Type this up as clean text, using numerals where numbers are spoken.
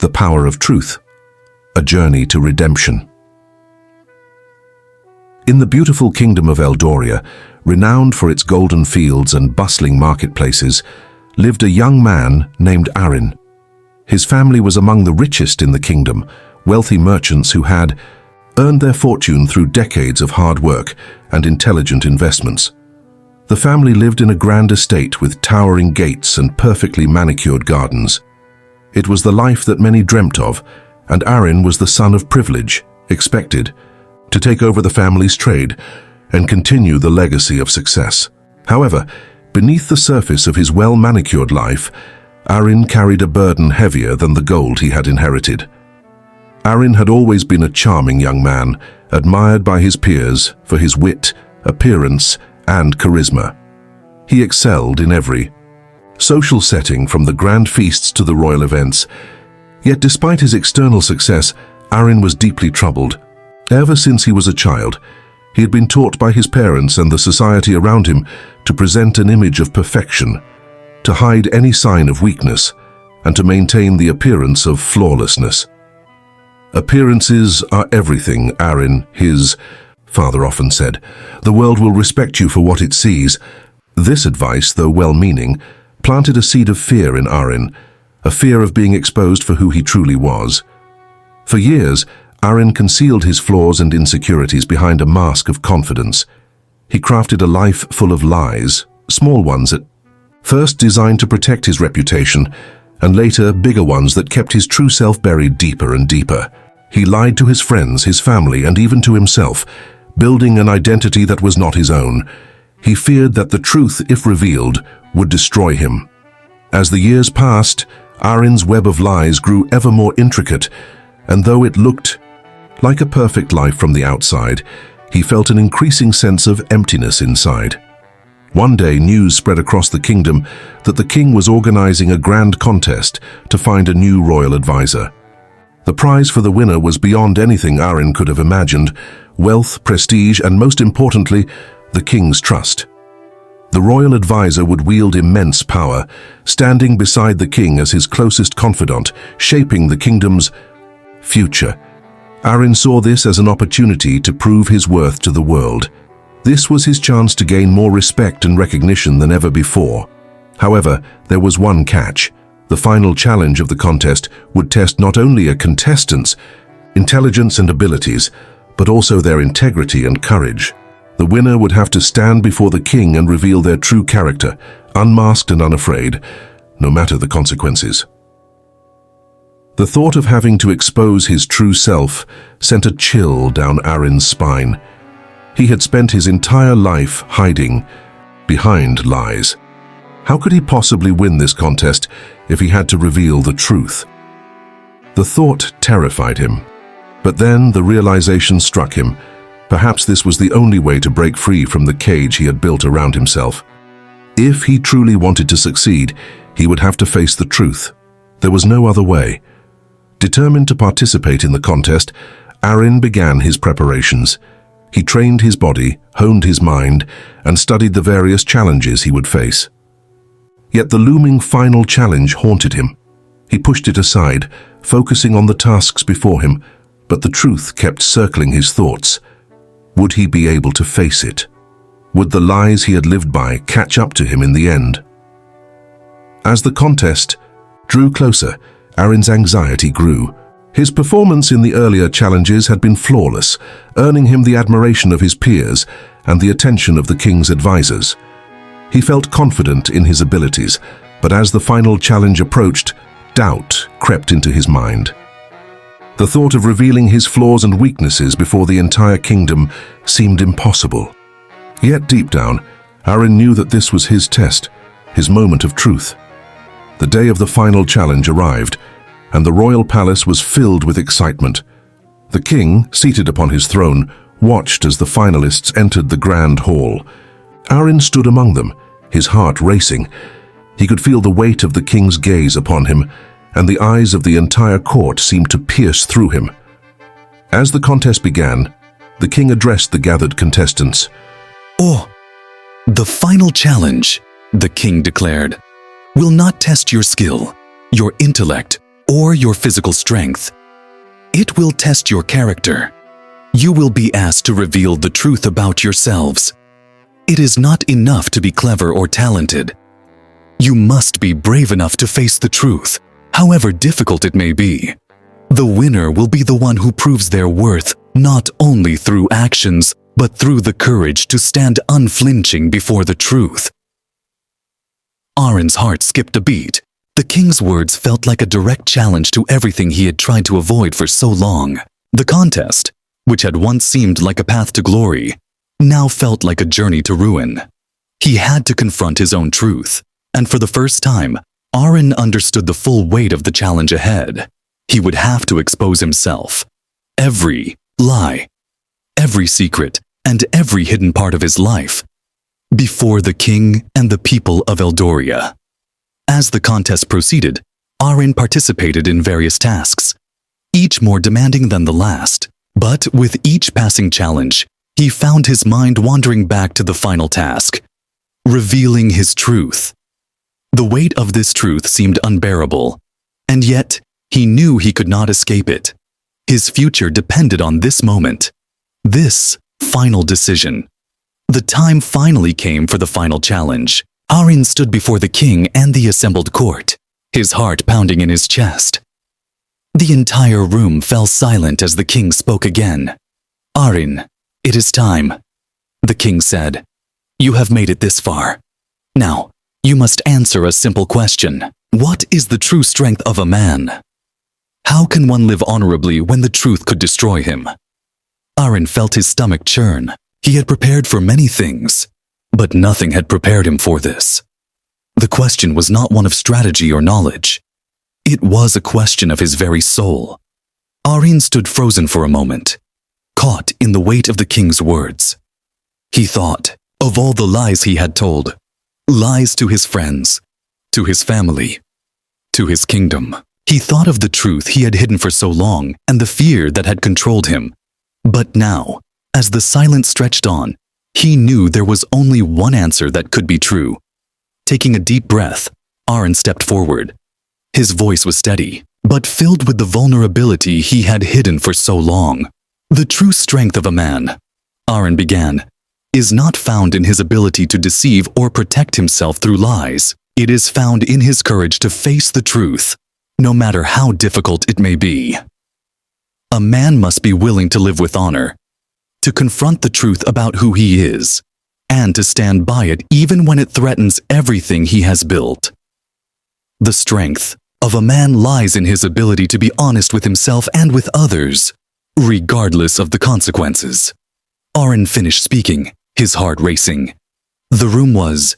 The Power of Truth, a journey to redemption. In the beautiful kingdom of Eldoria, renowned for its golden fields and bustling marketplaces, lived a young man named Arin. His family was among the richest in the kingdom, wealthy merchants who had earned their fortune through decades of hard work and intelligent investments. The family lived in a grand estate with towering gates and perfectly manicured gardens. It was the life that many dreamt of, and Arin was the son of privilege, expected to take over the family's trade and continue the legacy of success. However, beneath the surface of his well-manicured life, Arin carried a burden heavier than the gold he had inherited. Arin had always been a charming young man, admired by his peers for his wit, appearance, and charisma. He excelled in every social setting, from the grand feasts to the royal events. Yet despite his external success, Arin was deeply troubled. Ever since he was a child, he had been taught by his parents and the society around him to present an image of perfection, to hide any sign of weakness, and to maintain the appearance of flawlessness. "Appearances are everything, Arin," his father often said. "The world will respect you for what it sees." This advice, though well-meaning, planted a seed of fear in Arin, a fear of being exposed for who he truly was. For years, Arin concealed his flaws and insecurities behind a mask of confidence. He crafted a life full of lies, small ones at first designed to protect his reputation, and later bigger ones that kept his true self buried deeper and deeper. He lied to his friends, his family, and even to himself, building an identity that was not his own. He feared that the truth, if revealed, would destroy him. As the years passed, Arin's web of lies grew ever more intricate, and though it looked like a perfect life from the outside, he felt an increasing sense of emptiness inside. One day, news spread across the kingdom that the king was organizing a grand contest to find a new royal advisor. The prize for the winner was beyond anything Arin could have imagined: wealth, prestige, and most importantly, the king's trust. The royal advisor would wield immense power, standing beside the king as his closest confidant, shaping the kingdom's future. Arin saw this as an opportunity to prove his worth to the world. This was his chance to gain more respect and recognition than ever before. However, there was one catch. The final challenge of the contest would test not only a contestant's intelligence and abilities, but also their integrity and courage. The winner would have to stand before the king and reveal their true character, unmasked and unafraid, no matter the consequences. The thought of having to expose his true self sent a chill down Arin's spine. He had spent his entire life hiding behind lies. How could he possibly win this contest if he had to reveal the truth? The thought terrified him. But then the realization struck him. Perhaps this was the only way to break free from the cage he had built around himself. If he truly wanted to succeed, he would have to face the truth. There was no other way. Determined to participate in the contest, Arin began his preparations. He trained his body, honed his mind, and studied the various challenges he would face. Yet the looming final challenge haunted him. He pushed it aside, focusing on the tasks before him, but the truth kept circling his thoughts. Would he be able to face it? Would the lies he had lived by catch up to him in the end? As the contest drew closer, Arin's anxiety grew. His performance in the earlier challenges had been flawless, earning him the admiration of his peers and the attention of the king's advisors. He felt confident in his abilities, but as the final challenge approached, doubt crept into his mind. The thought of revealing his flaws and weaknesses before the entire kingdom seemed impossible. Yet deep down, Arin knew that this was his test, his moment of truth. The day of the final challenge arrived, and the royal palace was filled with excitement. The king, seated upon his throne, watched as the finalists entered the grand hall. Arin stood among them, his heart racing. He could feel the weight of the king's gaze upon him, and the eyes of the entire court seemed to pierce through him. As the contest began, the king addressed the gathered contestants. "Oh, the final challenge," the king declared, "will not test your skill, your intellect, or your physical strength. It will test your character. You will be asked to reveal the truth about yourselves. It is not enough to be clever or talented. You must be brave enough to face the truth, however difficult it may be. The winner will be the one who proves their worth not only through actions, but through the courage to stand unflinching before the truth. Aron's heart skipped a beat. The king's words felt like a direct challenge to everything he had tried to avoid for so long. The contest, which had once seemed like a path to glory, now felt like a journey to ruin. He had to confront his own truth, and for the first time, Aron understood the full weight of the challenge ahead. He would have to expose himself. Every lie, every secret, and every hidden part of his life, before the king and the people of Eldoria. As the contest proceeded, Aron participated in various tasks, each more demanding than the last. But with each passing challenge, he found his mind wandering back to the final task, revealing his truth. The weight of this truth seemed unbearable, and yet he knew he could not escape it. His future depended on this moment, this final decision. The time finally came for the final challenge. Aron stood before the king and the assembled court, his heart pounding in his chest. The entire room fell silent as the king spoke again. "Aron, it is time," the king said. "You have made it this far. Now, you must answer a simple question. What is the true strength of a man? How can one live honorably when the truth could destroy him?" Aron felt his stomach churn. He had prepared for many things, but nothing had prepared him for this. The question was not one of strategy or knowledge. It was a question of his very soul. Aron stood frozen for a moment, caught in the weight of the king's words. He thought of all the lies he had told, lies to his friends, to his family, to his kingdom. He thought of the truth he had hidden for so long and the fear that had controlled him. But now, as the silence stretched on, he knew there was only one answer that could be true. Taking a deep breath, Aron stepped forward. His voice was steady, but filled with the vulnerability he had hidden for so long. "The true strength of a man," Aron began, "is not found in his ability to deceive or protect himself through lies. It is found in his courage to face the truth, no matter how difficult it may be. A man must be willing to live with honor, to confront the truth about who he is, and to stand by it even when it threatens everything he has built. The strength of a man lies in his ability to be honest with himself and with others, regardless of the consequences." Aron finished speaking, his heart racing. The room was